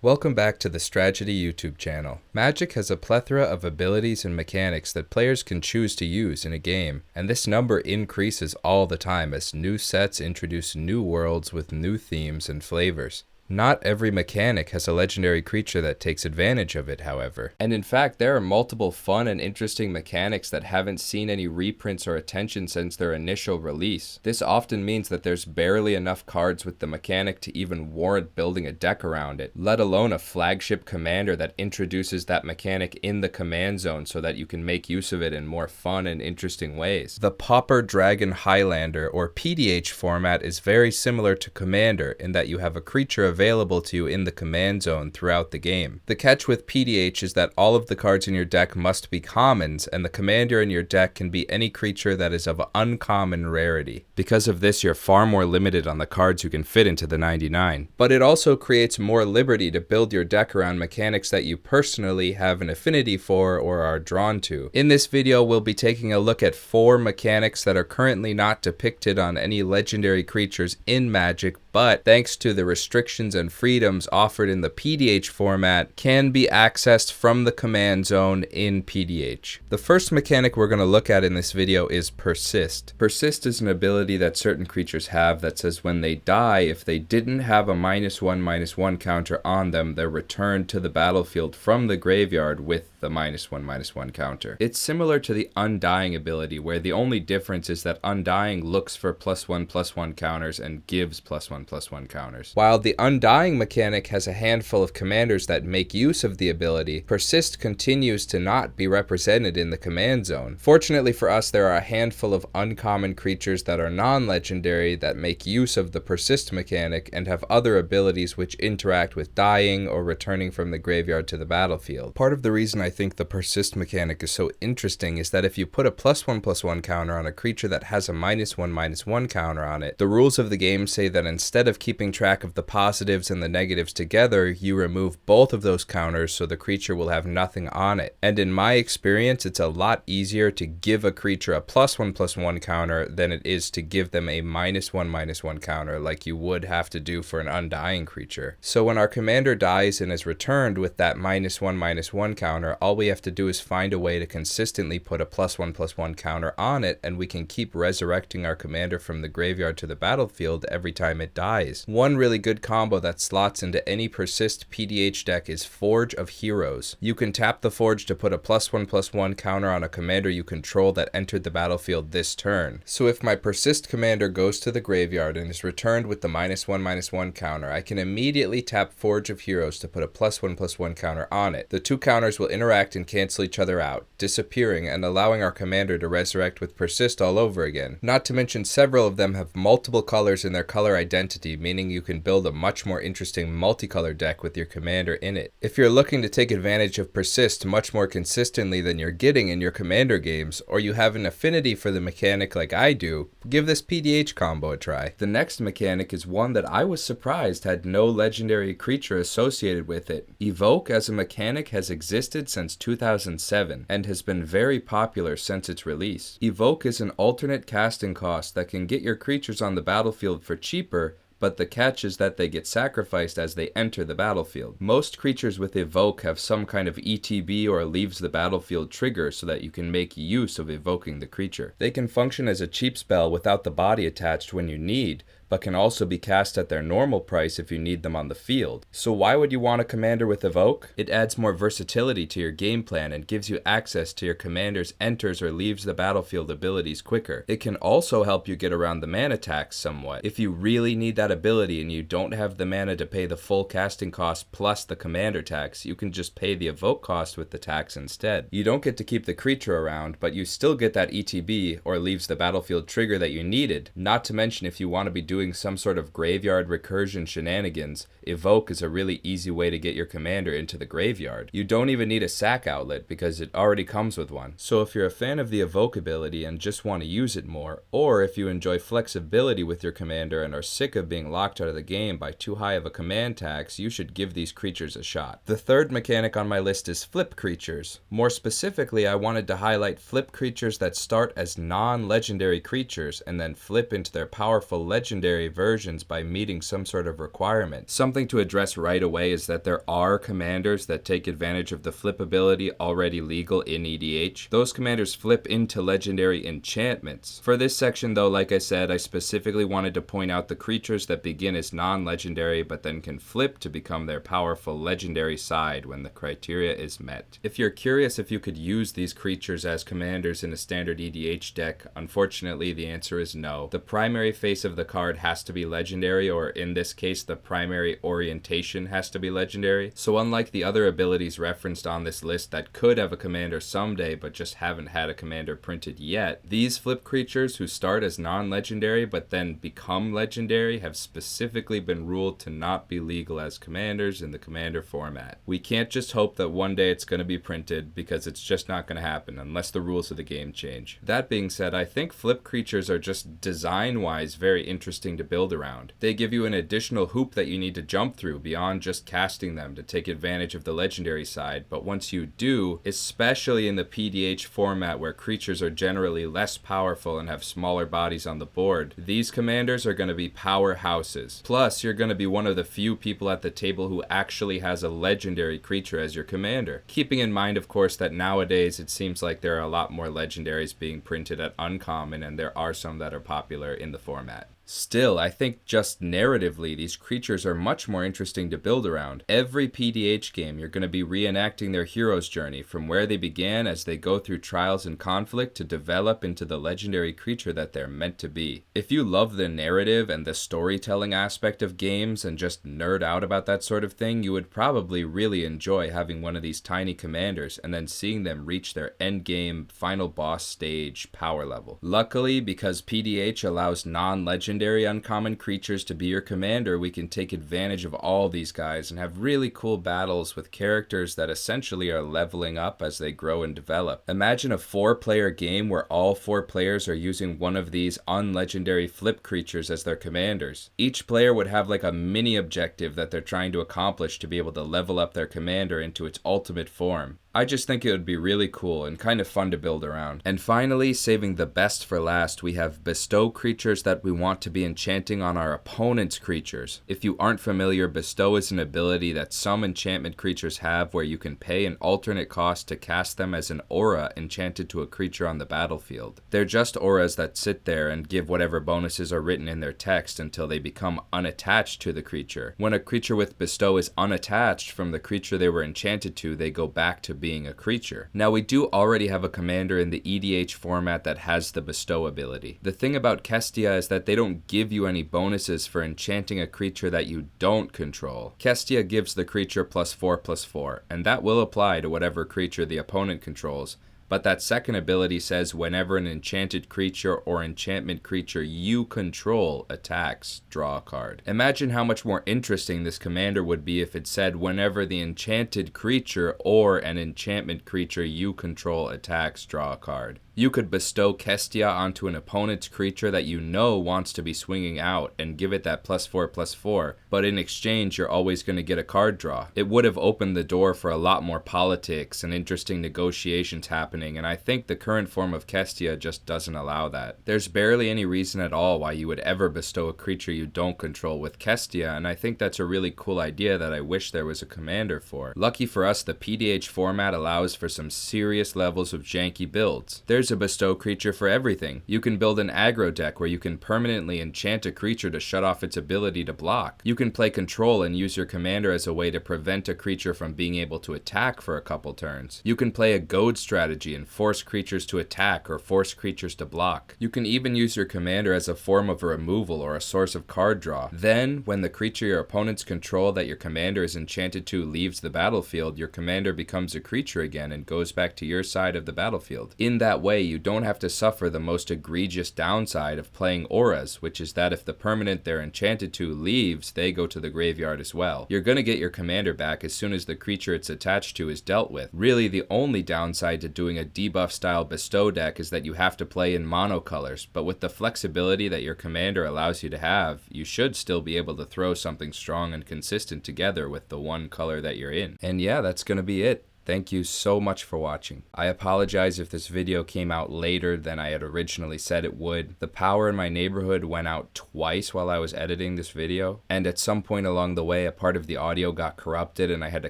Welcome back to the Strategy YouTube channel. Magic has a plethora of abilities and mechanics that players can choose to use in a game, and this number increases all the time as new sets introduce new worlds with new themes and flavors. Not every mechanic has a legendary creature that takes advantage of it, however. And in fact, there are multiple fun and interesting mechanics that haven't seen any reprints or attention since their initial release. This often means that there's barely enough cards with the mechanic to even warrant building a deck around it, let alone a flagship commander that introduces that mechanic in the command zone so that you can make use of it in more fun and interesting ways. The Pauper Dragon Highlander, or PDH format, is very similar to Commander in that you have a creature available to you in the command zone throughout the game. The catch with PDH is that all of the cards in your deck must be commons, and the commander in your deck can be any creature that is of uncommon rarity. Because of this, you're far more limited on the cards you can fit into the 99. But it also creates more liberty to build your deck around mechanics that you personally have an affinity for or are drawn to. In this video, we'll be taking a look at 4 mechanics that are currently not depicted on any legendary creatures in Magic, but thanks to the restrictions and freedoms offered in the PDH format, can be accessed from the command zone in PDH. The first mechanic we're going to look at in this video is Persist. Persist is an ability that certain creatures have that says when they die, if they didn't have a -1/-1 counter on them, they're returned to the battlefield from the graveyard with the -1/-1 counter. It's similar to the Undying ability, where the only difference is that Undying looks for +1/+1 counters and gives +1/+1 counters. While the Undying mechanic has a handful of commanders that make use of the ability, Persist continues to not be represented in the command zone. Fortunately for us, there are a handful of uncommon creatures that are non-legendary that make use of the Persist mechanic and have other abilities which interact with dying or returning from the graveyard to the battlefield. Part of the reason I think the Persist mechanic is so interesting is that if you put a +1/+1 counter on a creature that has a -1/-1 counter on it, the rules of the game say that instead of keeping track of the positives and the negatives together, you remove both of those counters so the creature will have nothing on it. And in my experience, it's a lot easier to give a creature a +1/+1 counter than it is to give them a -1/-1 counter like you would have to do for an Undying creature. So when our commander dies and is returned with that -1/-1 counter, all we have to do is find a way to consistently put a +1/+1 counter on it, and we can keep resurrecting our commander from the graveyard to the battlefield every time it dies. One really good combo that slots into any Persist PDH deck is Forge of Heroes. You can tap the Forge to put a +1/+1 counter on a commander you control that entered the battlefield this turn. So if my Persist commander goes to the graveyard and is returned with the -1/-1 counter, I can immediately tap Forge of Heroes to put a +1/+1 counter on it. The two counters will interact and cancel each other out, disappearing and allowing our commander to resurrect with Persist all over again. Not to mention several of them have multiple colors in their color identity, meaning you can build a much more interesting multicolor deck with your commander in it. If you're looking to take advantage of Persist much more consistently than you're getting in your commander games, or you have an affinity for the mechanic like I do, give this PDH combo a try. The next mechanic is one that I was surprised had no legendary creature associated with it. Evoke as a mechanic has existed since 2007 and has been very popular since its release. Evoke is an alternate casting cost that can get your creatures on the battlefield for cheaper, but the catch is that they get sacrificed as they enter the battlefield. Most creatures with Evoke have some kind of ETB or leaves the battlefield trigger so that you can make use of evoking the creature. They can function as a cheap spell without the body attached when you need, but can also be cast at their normal price if you need them on the field. So why would you want a commander with Evoke? It adds more versatility to your game plan and gives you access to your commander's enters or leaves the battlefield abilities quicker. It can also help you get around the mana tax somewhat. If you really need that ability and you don't have the mana to pay the full casting cost plus the commander tax, you can just pay the Evoke cost with the tax instead. You don't get to keep the creature around, but you still get that ETB or leaves the battlefield trigger that you needed. Not to mention, if you want to be doing some sort of graveyard recursion shenanigans, Evoke is a really easy way to get your commander into the graveyard. You don't even need a sack outlet because it already comes with one. So if you're a fan of the Evoke ability and just want to use it more, or if you enjoy flexibility with your commander and are sick of being locked out of the game by too high of a command tax, you should give these creatures a shot. The third mechanic on my list is Flip creatures. More specifically, I wanted to highlight flip creatures that start as non-legendary creatures and then flip into their powerful legendary legendary versions by meeting some sort of requirement. Something to address right away is that there are commanders that take advantage of the flip ability already legal in EDH. Those commanders flip into legendary enchantments. For this section though, like I said, I specifically wanted to point out the creatures that begin as non-legendary but then can flip to become their powerful legendary side when the criteria is met. If you're curious if you could use these creatures as commanders in a standard EDH deck, unfortunately the answer is no. The primary face of the card has to be legendary, or in this case the primary orientation has to be legendary. So unlike the other abilities referenced on this list that could have a commander someday but just haven't had a commander printed yet, these flip creatures who start as non-legendary but then become legendary have specifically been ruled to not be legal as commanders in the commander format. We can't just hope that one day it's going to be printed, because it's just not going to happen unless the rules of the game change. That being said, I think flip creatures are just design-wise very interesting to build around. They give you an additional hoop that you need to jump through beyond just casting them to take advantage of the legendary side, but once you do, especially in the PDH format where creatures are generally less powerful and have smaller bodies on the board, these commanders are going to be powerhouses. Plus, you're going to be one of the few people at the table who actually has a legendary creature as your commander. Keeping in mind, of course, that nowadays it seems like there are a lot more legendaries being printed at uncommon, and there are some that are popular in the format. Still, I think just narratively, these creatures are much more interesting to build around. Every PDH game, you're going to be reenacting their hero's journey from where they began as they go through trials and conflict to develop into the legendary creature that they're meant to be. If you love the narrative and the storytelling aspect of games and just nerd out about that sort of thing, you would probably really enjoy having one of these tiny commanders and then seeing them reach their endgame final boss stage power level. Luckily, because PDH allows non-legendary uncommon creatures to be your commander, we can take advantage of all these guys and have really cool battles with characters that essentially are leveling up as they grow and develop. Imagine a 4-player game where all 4 players are using one of these unlegendary flip creatures as their commanders. Each player would have like a mini objective that they're trying to accomplish to be able to level up their commander into its ultimate form. I just think it would be really cool and kind of fun to build around. And finally, saving the best for last, we have bestow creatures that we want to be enchanting on our opponent's creatures. If you aren't familiar, bestow is an ability that some enchantment creatures have where you can pay an alternate cost to cast them as an aura enchanted to a creature on the battlefield. They're just auras that sit there and give whatever bonuses are written in their text until they become unattached to the creature. When a creature with bestow is unattached from the creature they were enchanted to, they go back to being a creature. Now, we do already have a commander in the EDH format that has the bestow ability. The thing about Kestia is that they don't give you any bonuses for enchanting a creature that you don't control. Kestia gives the creature +4/+4, and that will apply to whatever creature the opponent controls. But that second ability says whenever an enchanted creature or enchantment creature you control attacks, draw a card. Imagine how much more interesting this commander would be if it said whenever the enchanted creature or an enchantment creature you control attacks, draw a card. You could bestow Kestia onto an opponent's creature that you know wants to be swinging out and give it that +4/+4, but in exchange you're always going to get a card draw. It would have opened the door for a lot more politics and interesting negotiations happening, and I think the current form of Kestia just doesn't allow that. There's barely any reason at all why you would ever bestow a creature you don't control with Kestia, and I think that's a really cool idea that I wish there was a commander for. Lucky for us, the PDH format allows for some serious levels of janky builds. There's a bestow creature for everything. You can build an aggro deck where you can permanently enchant a creature to shut off its ability to block. You can play control and use your commander as a way to prevent a creature from being able to attack for a couple turns. You can play a goad strategy and force creatures to attack or force creatures to block. You can even use your commander as a form of a removal or a source of card draw. Then, when the creature your opponents control that your commander is enchanted to leaves the battlefield, your commander becomes a creature again and goes back to your side of the battlefield. In that way, you don't have to suffer the most egregious downside of playing auras, which is that if the permanent they're enchanted to leaves, they go to the graveyard as well. You're going to get your commander back as soon as the creature it's attached to is dealt with. Really, the only downside to doing a debuff style bestow deck is that you have to play in monocolors, but with the flexibility that your commander allows you to have, you should still be able to throw something strong and consistent together with the one color that you're in. And yeah, that's going to be it. Thank you so much for watching. I apologize if this video came out later than I had originally said it would. The power in my neighborhood went out twice while I was editing this video, and at some point along the way a part of the audio got corrupted and I had to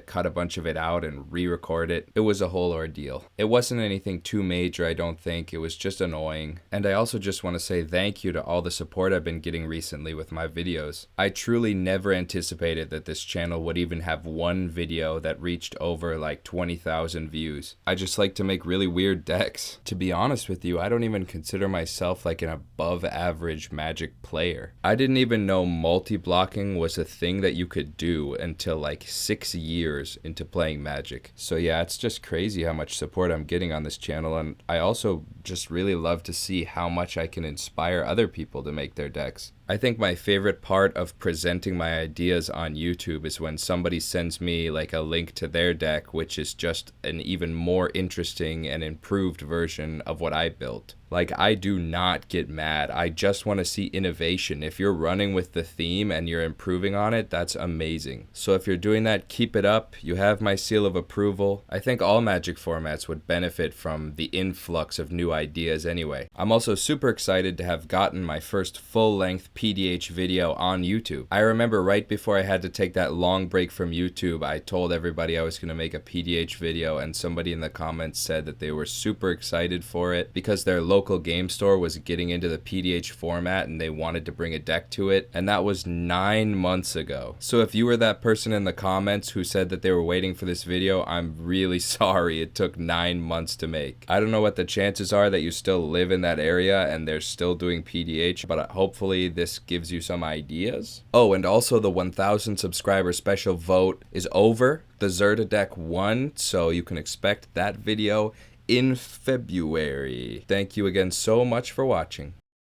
cut a bunch of it out and re-record it. It was a whole ordeal. It wasn't anything too major, I don't think. It was just annoying. And I also just want to say thank you to all the support I've been getting recently with my videos. I truly never anticipated that this channel would even have one video that reached over like 20,000 views. I just like to make really weird decks. To be honest with you, I don't even consider myself like an above average Magic player. I didn't even know multi-blocking was a thing that you could do until like 6 years into playing Magic. So yeah, it's just crazy how much support I'm getting on this channel, and I also just really love to see how much I can inspire other people to make their decks. I think my favorite part of presenting my ideas on YouTube is when somebody sends me like a link to their deck, which is just an even more interesting and improved version of what I built. Like, I do not get mad. I just want to see innovation. If you're running with the theme and you're improving on it, that's amazing. So if you're doing that, keep it up. You have my seal of approval. I think all Magic formats would benefit from the influx of new ideas anyway. I'm also super excited to have gotten my first full-length PDH video on YouTube. I remember right before I had to take that long break from YouTube, I told everybody I was going to make a PDH video, and somebody in the comments said that they were super excited for it because their local game store was getting into the PDH format and they wanted to bring a deck to it, and that was 9 months ago. So if you were that person in the comments who said that they were waiting for this video, I'm really sorry it took 9 months to make. I don't know what the chances are that you still live in that area and they're still doing PDH, but hopefully this gives you some ideas. Oh, and also the 1,000 subscriber special vote is over. The Zerta deck won, so you can expect that video in February. Thank you again so much for watching.